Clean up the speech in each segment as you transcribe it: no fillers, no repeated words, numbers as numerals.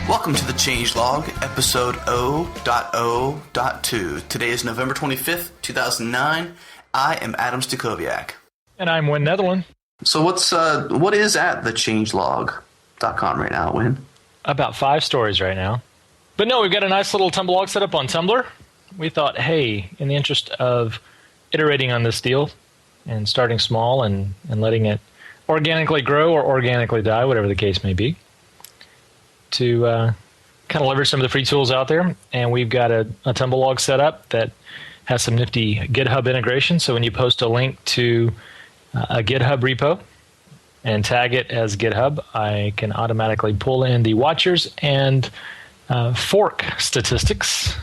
Welcome to the Changelog, episode 0.0.2. Today is November 25th, 2009. I am Adam Stacoviak. And I'm Win Netherland. So what is at thechangelog.com right now, Win? About 5 stories right now. But no, we've got a nice little Tumblr set up on Tumblr. We thought, hey, in the interest of iterating on this deal and starting small and letting it organically grow or organically die, whatever the case may be, to kind of leverage some of the free tools out there. And we've got a Tumblr log set up that has some nifty GitHub integration. So when you post a link to a GitHub repo and tag it as GitHub, I can automatically pull in the watchers and fork statistics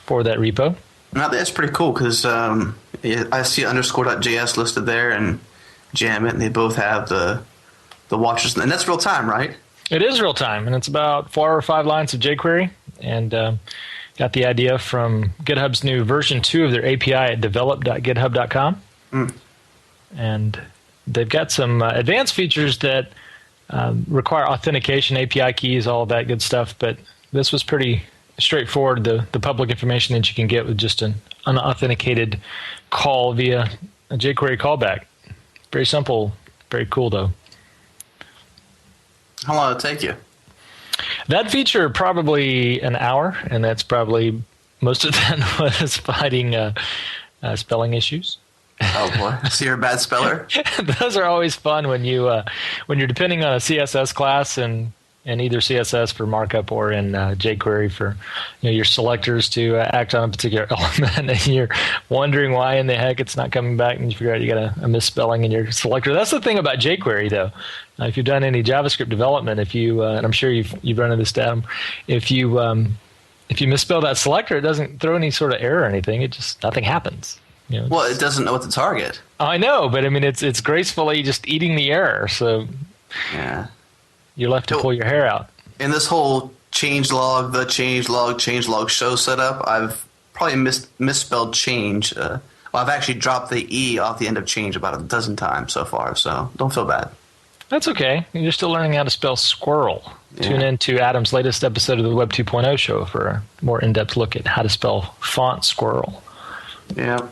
for that repo. Now, that's pretty cool because I see underscore.js listed there and Jamit, and they both have the watchers. And that's real time, right? It is real time, and it's about 4 or 5 lines of jQuery. And got the idea from GitHub's new version 2 of their API at develop.github.com. And they've got some advanced features that require authentication, API keys, all of that good stuff. But this was pretty straightforward, the public information that you can get with just an unauthenticated call via a jQuery callback. Very simple, very cool, though. How long did it take you? That feature, probably an hour, and that's probably most of that was fighting spelling issues. Oh boy! So you're a bad speller? Those are always fun when you're depending on a CSS class and either CSS for markup or in jQuery for your selectors to act on a particular element, and you're wondering why in the heck it's not coming back, and you figure out you got a misspelling in your selector. That's the thing about jQuery, though. If you've done any JavaScript development, if you and I'm sure you've run into this, Adam, if you misspell that selector, it doesn't throw any sort of error or anything. It just nothing happens. Well, it doesn't know what to target. I know, but I mean it's gracefully just eating the error. So yeah. You're left to pull your hair out. In this whole changelog show setup, I've probably misspelled change. I've actually dropped the E off the end of change about a dozen times so far, so don't feel bad. That's okay. You're still learning how to spell squirrel. Yeah. Tune in to Adam's latest episode of the Web 2.0 show for a more in-depth look at how to spell font squirrel. Yeah.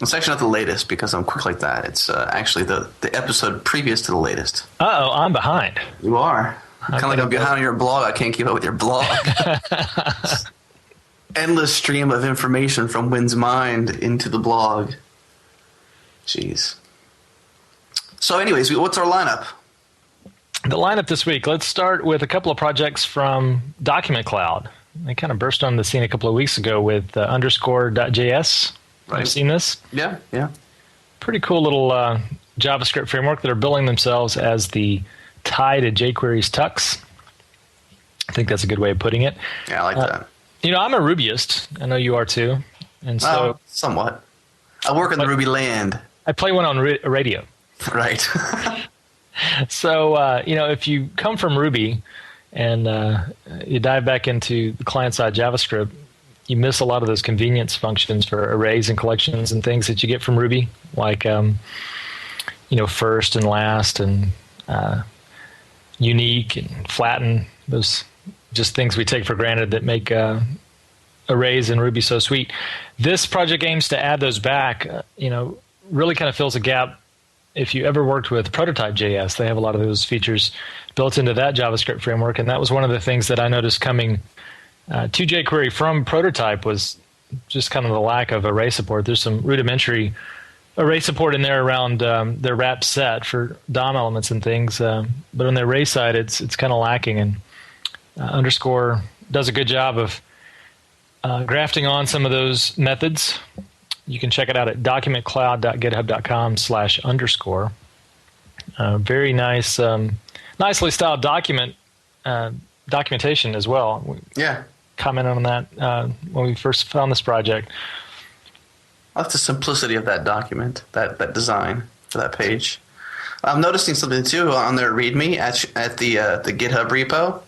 It's actually not the latest because I'm quick like that. It's actually the episode previous to the latest. Uh-oh, I'm behind. You are. Kind of like I'm behind on your blog. I can't keep up with your blog. Endless stream of information from Win's mind into the blog. Jeez. So anyways, what's our lineup? The lineup this week, let's start with a couple of projects from Document Cloud. They kind of burst on the scene a couple of weeks ago with underscore.js. Right. You've seen this? Yeah. Pretty cool little JavaScript framework that are billing themselves as the tie to jQuery's Tux. I think that's a good way of putting it. Yeah, I like that. I'm a Rubyist. I know you are too. And so somewhat. I work in the Ruby land. I play one on radio. Right. So, if you come from Ruby and you dive back into the client-side JavaScript, you miss a lot of those convenience functions for arrays and collections and things that you get from Ruby, like first and last and unique and flatten. Those just things we take for granted that make arrays in Ruby so sweet. This project aims to add those back. Really kind of fills a gap. If you ever worked with Prototype.js, they have a lot of those features built into that JavaScript framework, and that was one of the things that I noticed coming to jQuery from Prototype was just kind of the lack of array support. There's some rudimentary array support in there around their wrap set for DOM elements and things, but on the array side, it's kind of lacking. And Underscore does a good job of grafting on some of those methods. You can check it out at documentcloud.github.com/underscore. Very nice, nicely styled documentation as well. Yeah. Commented on that when we first found this project. I like the simplicity of that document, that design for that page. I'm noticing something too on their README at the GitHub repo.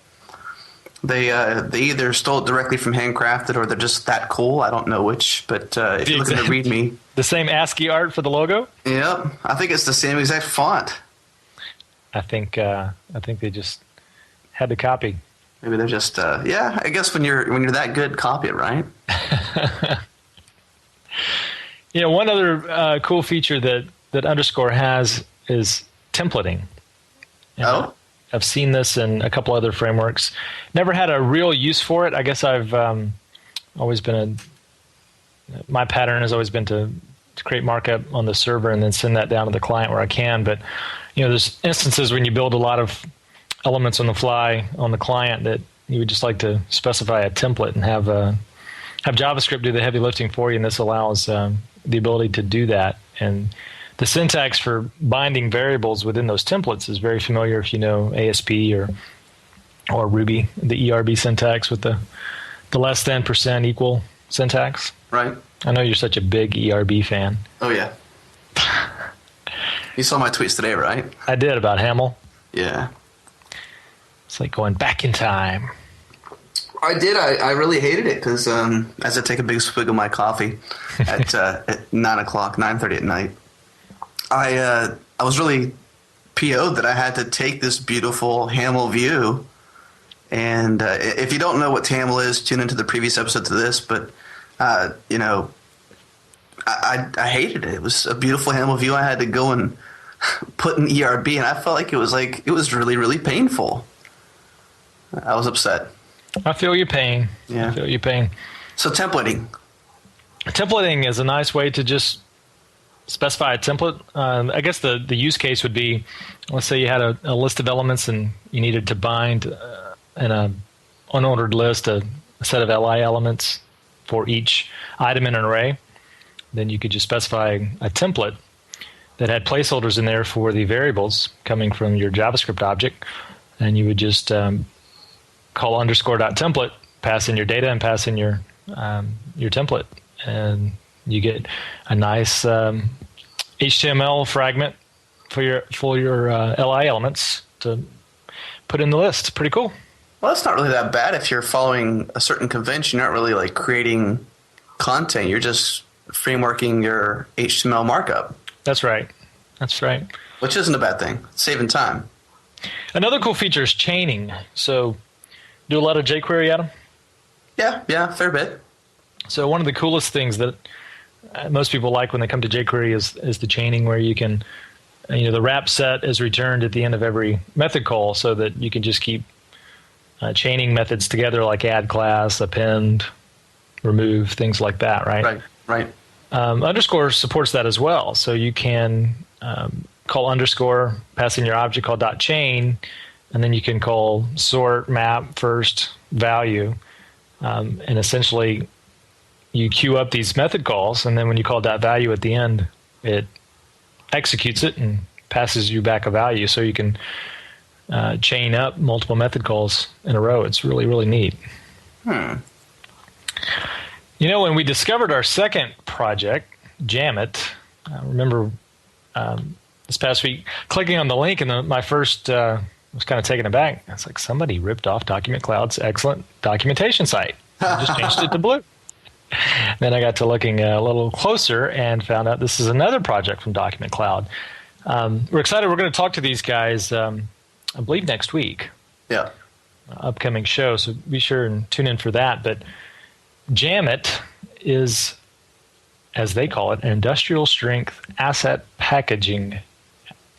They either stole it directly from Handcrafted or they're just that cool. I don't know which, but if you look at the README, the same ASCII art for the logo. Yep, I think it's the same exact font. I think they just had to copy. Maybe they're just yeah. I guess when you're that good, copy it, right? One other cool feature that Underscore has is templating. And I've seen this in a couple other frameworks. Never had a real use for it. I guess I've always been my pattern has always been to create markup on the server and then send that down to the client where I can. But there's instances when you build a lot of elements on the fly on the client that you would just like to specify a template and have JavaScript do the heavy lifting for you, and this allows the ability to do that. And the syntax for binding variables within those templates is very familiar if you know ASP or Ruby, the ERB syntax with the less than % equal syntax. Right. I know you're such a big ERB fan. Oh, yeah. You saw my tweets today, right? I did, about Haml. Yeah. It's like going back in time. I did. I really hated it because as I take a big swig of my coffee at 9 o'clock, 9:30 at night, I was really PO'd that I had to take this beautiful Haml view. And if you don't know what Haml is, tune into the previous episode to this. But, I hated it. It was a beautiful Haml view. I had to go and put an ERB, and I felt like it was really, really painful. I was upset. I feel your pain. Yeah. I feel your pain. So templating. Templating is a nice way to just specify a template. I guess the use case would be, let's say you had a list of elements and you needed to bind in an unordered list a set of LI elements for each item in an array. Then you could just specify a template that had placeholders in there for the variables coming from your JavaScript object, and you would just call underscore.template, pass in your data, and pass in your template, and you get a nice HTML fragment for your LI elements to put in the list. Pretty cool. Well, it's not really that bad if you're following a certain convention. You're not really like creating content. You're just frameworking your HTML markup. That's right. That's right. Which isn't a bad thing. It's saving time. Another cool feature is chaining. So, do a lot of jQuery, Adam? Yeah, fair bit. So one of the coolest things that most people like when they come to jQuery is the chaining, where you can, the wrap set is returned at the end of every method call, so that you can just keep chaining methods together, like add class, append, remove, things like that, right? Right. Underscore supports that as well. So you can call underscore, pass in your object called .chain, and then you can call sort map first value, and essentially you queue up these method calls, and then when you call .value at the end, it executes it and passes you back a value, so you can chain up multiple method calls in a row. It's really, really neat. When we discovered our second project, Jamit, I remember this past week clicking on the link, and my first was kind of taken aback. I was like, somebody ripped off Document Cloud's excellent documentation site. I just changed it to blue. Then I got to looking a little closer and found out this is another project from Document Cloud. We're excited. We're going to talk to these guys, I believe, next week. Yeah. Upcoming show, so be sure and tune in for that. But Jamit is, as they call it, an industrial strength asset packaging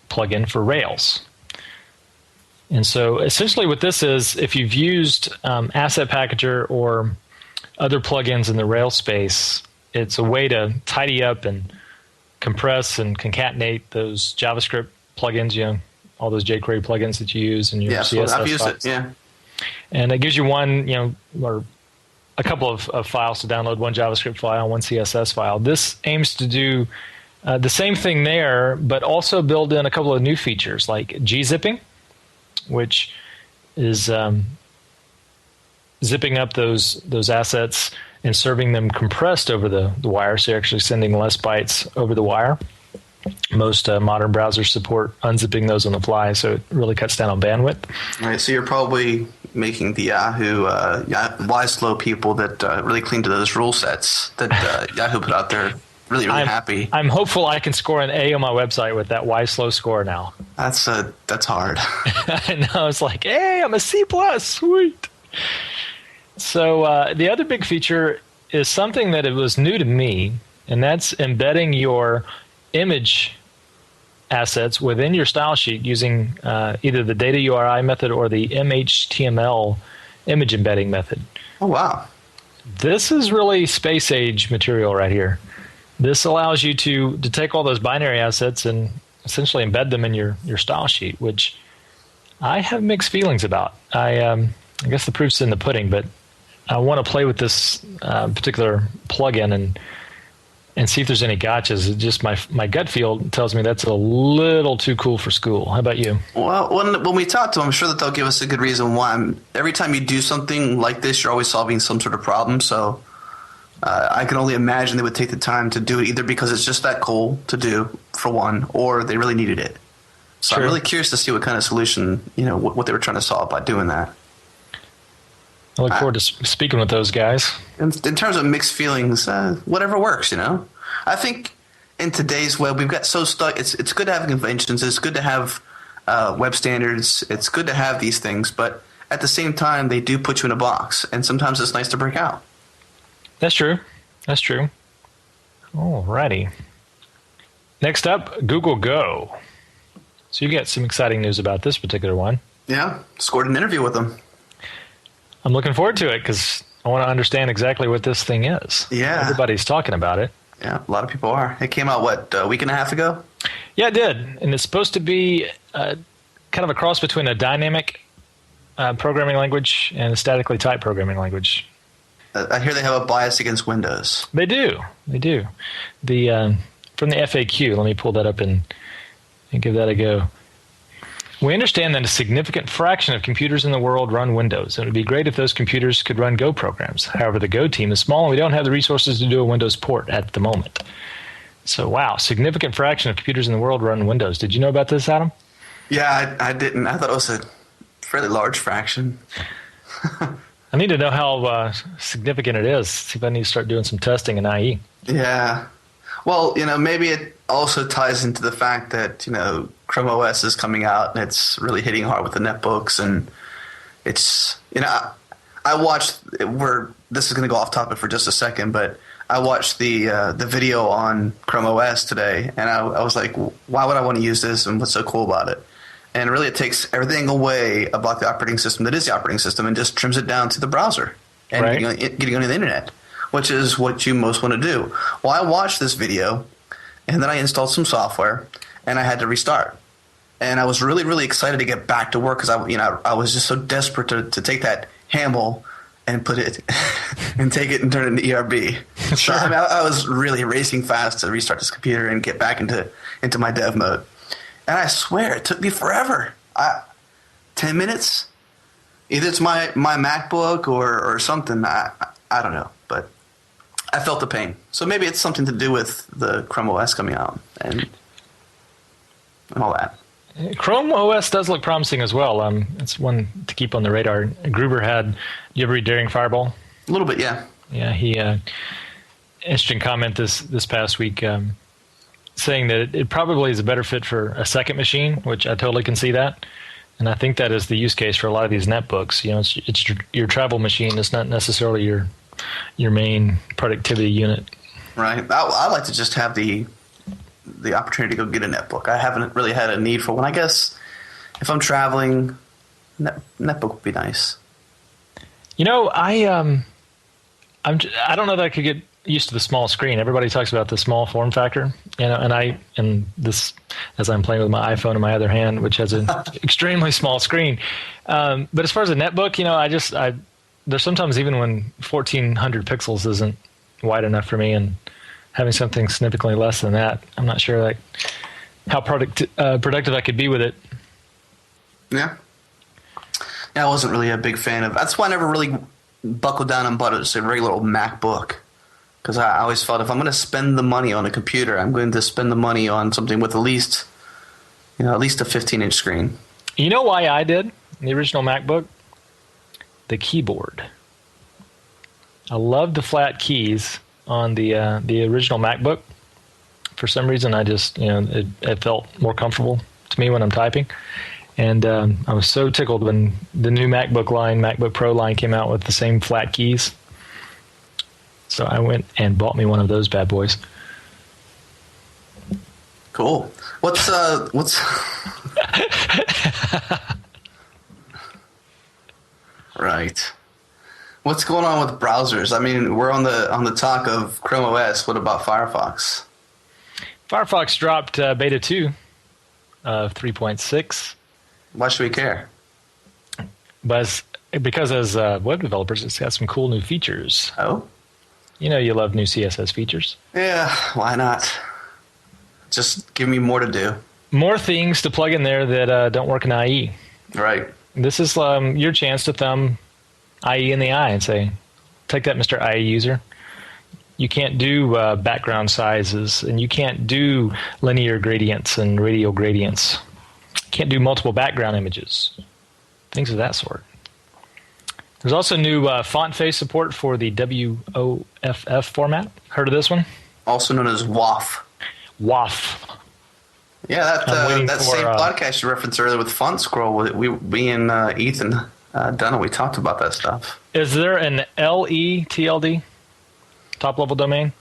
plugin for Rails. And so essentially what this is, if you've used Asset Packager or other plugins in the Rails space, it's a way to tidy up and compress and concatenate those JavaScript plugins, all those jQuery plugins that you use in your CSS I've used files. it, yeah. And it gives you one, or a couple of files to download, one JavaScript file, one CSS file. This aims to do the same thing there, but also build in a couple of new features like gzipping, which is zipping up those assets and serving them compressed over the wire, so you're actually sending less bytes over the wire. Most modern browsers support unzipping those on the fly, so it really cuts down on bandwidth. All right, so you're probably making the Yahoo Yslow people that really cling to those rule sets that Yahoo put out there really happy. I'm hopeful I can score an A on my website with that Yslow score now. That's hard. I know, it's like, hey, I'm a C+, sweet. So the other big feature is something that it was new to me, and that's embedding your image assets within your style sheet using either the data URI method or the MHTML image embedding method. Oh, wow. This is really space age material right here. This allows you to take all those binary assets and essentially embed them in your style sheet, which I have mixed feelings about. I guess the proof's in the pudding, but I want to play with this particular plugin and see if there's any gotchas. It just my gut feel tells me that's a little too cool for school. How about you? Well, when we talk to them, I'm sure that they'll give us a good reason why. Every time you do something like this, you're always solving some sort of problem. So I can only imagine they would take the time to do it either because it's just that cool to do, for one, or they really needed it. So Sure. I'm really curious to see what kind of solution, what they were trying to solve by doing that. I look forward to speaking with those guys. In terms of mixed feelings, whatever works, I think in today's web, we've got so stuck. It's good to have conventions. It's good to have web standards. It's good to have these things. But at the same time, they do put you in a box. And sometimes it's nice to break out. That's true. That's true. Alrighty. Next up, Google Go. So you got some exciting news about this particular one. Yeah, scored an interview with them. I'm looking forward to it because I want to understand exactly what this thing is. Yeah. Everybody's talking about it. Yeah, a lot of people are. It came out, a week and a half ago? Yeah, it did. And it's supposed to be kind of a cross between a dynamic programming language and a statically typed programming language. I hear they have a bias against Windows. They do. They do. From the FAQ, let me pull that up and give that a go. We understand that a significant fraction of computers in the world run Windows. It would be great if those computers could run Go programs. However, the Go team is small and we don't have the resources to do a Windows port at the moment. So, wow, significant fraction of computers in the world run Windows. Did you know about this, Adam? Yeah, I didn't. I thought it was a fairly large fraction. I need to know how significant it is. See if I need to start doing some testing in IE. Yeah. Well, maybe it also ties into the fact that, Chrome OS is coming out and it's really hitting hard with the netbooks. And it's, I watched, this is going to go off topic for just a second, but I watched the video on Chrome OS today and I was like, why would I want to use this and what's so cool about it? And really it takes everything away about the operating system that is the operating system and just trims it down to the browser and right. getting on the internet, which is what you most want to do. Well, I watched this video and then I installed some software and I had to restart. And I was really, really excited to get back to work because I was just so desperate to take that Haml and put it and take it and turn it into ERB. Sure. So, I was really racing fast to restart this computer and get back into my dev mode. And I swear it took me forever. 10 minutes? Either it's my MacBook or something. I don't know, but I felt the pain. So maybe it's something to do with the Chrome OS coming out and all that. Chrome OS does look promising as well. It's one to keep on the radar. Gruber had, you ever read Daring Fireball? A little bit, yeah. Yeah, he interesting comment this past week saying that it probably is a better fit for a second machine, which I totally can see that. And I think that is the use case for a lot of these netbooks. It's your travel machine. It's not necessarily your main productivity unit. Right. I like to just have the opportunity to go get a netbook. I haven't really had a need for one. I guess if I'm traveling, netbook would be nice. I don't know that I could get used to the small screen. Everybody talks about the small form factor, and this as I'm playing with my iPhone in my other hand, which has an extremely small screen. But as far as a netbook, there's sometimes even when 1400 pixels isn't wide enough for me, and having something significantly less than that, I'm not sure how productive I could be with it. Yeah. I wasn't really a big fan of. That's why I never really buckled down and bought a regular old MacBook. Because I always felt if I'm going to spend the money on a computer, I'm going to spend the money on something with at least a 15-inch screen. You know why I did the original MacBook? The keyboard. I loved the flat keys on the original MacBook. For some reason, I just it felt more comfortable to me when I'm typing. And I was so tickled when the new MacBook Pro line came out with the same flat keys. So I went and bought me one of those bad boys. Cool. What's right? What's going on with browsers? I mean, we're on the talk of Chrome OS. What about Firefox? Firefox dropped beta 2 of 3.6. Why should we care? Because as web developers, it's got some cool new features. Oh? You know you love new CSS features. Yeah, why not? Just give me more to do. More things to plug in there that don't work in IE. Right. This is your chance to thumb IE in the eye and say, take that, Mr. IE user. You can't do background sizes, and you can't do linear gradients and radial gradients. You can't do multiple background images, things of that sort. There's also new font face support for the WOFF format. Heard of this one? Also known as WAF. WAF. Yeah, that same podcast you referenced earlier with Font Scroll, we and Ethan Dunn, we talked about that stuff. Is there an LETLD? Top level domain?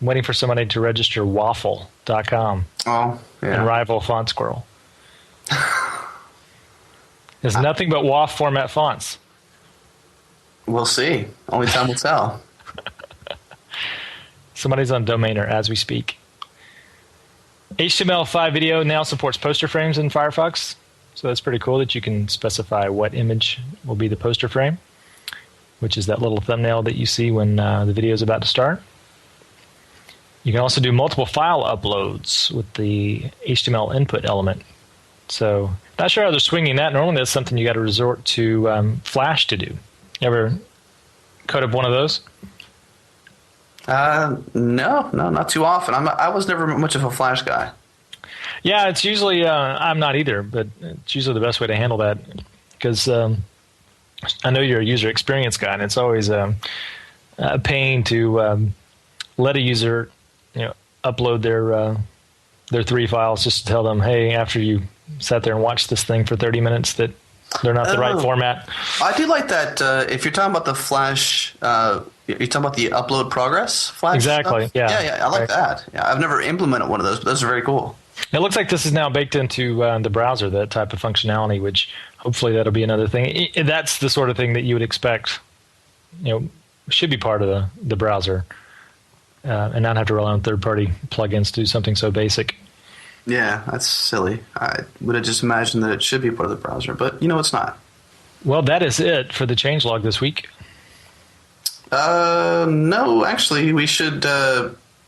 I'm waiting for somebody to register waffle.com. Oh, yeah. And rival Font Squirrel. There's nothing but WAF format fonts. We'll see. Only time will tell. Somebody's on Domainer as we speak. HTML5 video now supports poster frames in Firefox. So that's pretty cool that you can specify what image will be the poster frame, which is that little thumbnail that you see when the video is about to start. You can also do multiple file uploads with the HTML input element. So not sure how they're swinging that. Normally that's something you got to resort to Flash to do. You ever code up one of those? No, not too often. I was never much of a Flash guy. Yeah, it's usually, I'm not either, but it's usually the best way to handle that because I know you're a user experience guy, and it's always a pain to let a user, upload their 3 files just to tell them, hey, after you sat there and watched this thing for 30 minutes, that they're not the right format. I do like that. If you're talking about the Flash, you're talking about the upload progress Flash. Exactly. Stuff? Yeah. Yeah. I like that. Yeah, I've never implemented one of those, but those are very cool. It looks like this is now baked into the browser, that type of functionality, which hopefully that'll be another thing. That's the sort of thing that you would expect, should be part of the browser, and not have to rely on third-party plugins to do something so basic. Yeah, that's silly. I would have just imagined that it should be part of the browser, but it's not. Well, that is it for the changelog this week. No, actually, we should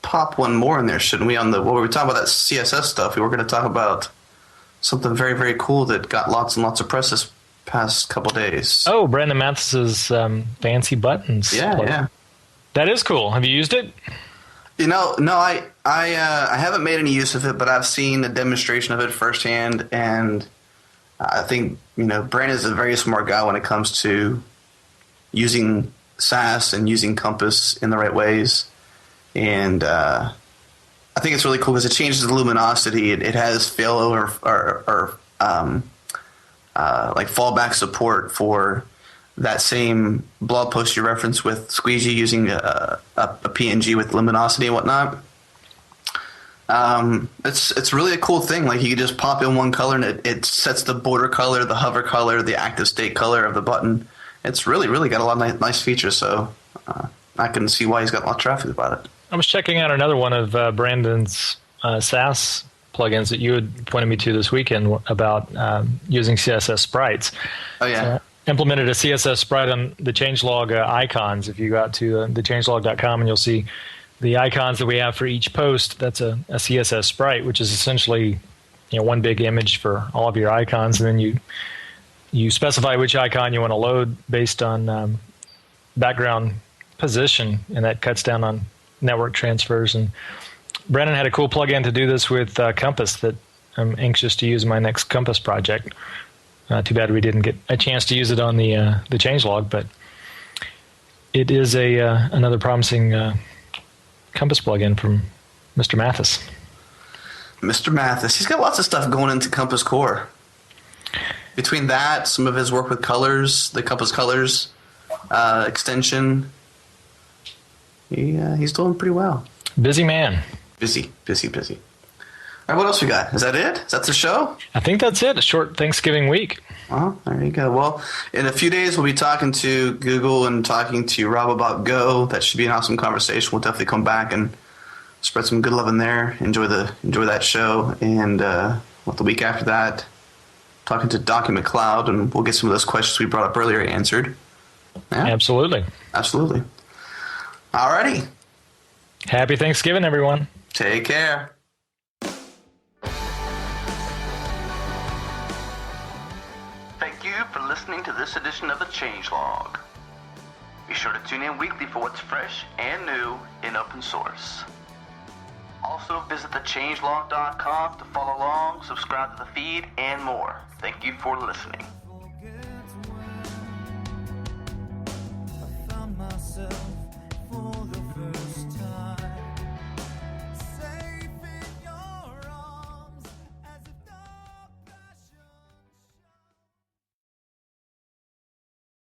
pop one more in there, shouldn't we? What we were talking about, that CSS stuff. We were going to talk about something very, very cool that got lots and lots of press this past couple days. Oh, Brandon Mathis's fancy buttons. Yeah. That is cool. Have you used it? No, I haven't made any use of it, but I've seen a demonstration of it firsthand, and I think Brandon's a very smart guy when it comes to using Sass and using Compass in the right ways, and I think it's really cool because it changes the luminosity. It has failover or like fallback support for that same blog post you referenced with Squeegee using a PNG with luminosity and whatnot. It's really a cool thing. Like, you can just pop in one color and it sets the border color, the hover color, the active state color of the button. It's really got a lot of nice features. So I can see why he's got a lot of traffic about it. I was checking out another one of Brandon's Sass plugins that you had pointed me to this weekend about using CSS sprites. Oh, yeah. Implemented a CSS sprite on the changelog icons. If you go out to thechangelog.com and you'll see the icons that we have for each post, that's a CSS sprite, which is essentially one big image for all of your icons, and then you specify which icon you want to load based on background position, and that cuts down on network transfers. And Brandon had a cool plugin to do this with Compass that I'm anxious to use in my next Compass project. Too bad we didn't get a chance to use it on the changelog, but it is another promising Compass plugin from Mr. Mathis. Mr. Mathis, he's got lots of stuff going into Compass Core. between that, some of his work with colors, the Compass Colors extension, he's doing pretty well. Busy man. Busy. All right, what else we got? Is that it? Is that the show? I think that's it. A short Thanksgiving week. Well, there you go. Well, in a few days, we'll be talking to Google and talking to Rob about Go. That should be an awesome conversation. We'll definitely come back and spread some good love in there. Enjoy that show. And the week after that, talking to Document Cloud, and we'll get some of those questions we brought up earlier answered. Yeah? Absolutely. All righty. Happy Thanksgiving, everyone. Take care. Thank you for listening to this edition of the Changelog. Be sure to tune in weekly for what's fresh and new in open source. Also visit thechangelog.com to follow along, subscribe to the feed, and more. Thank you for listening.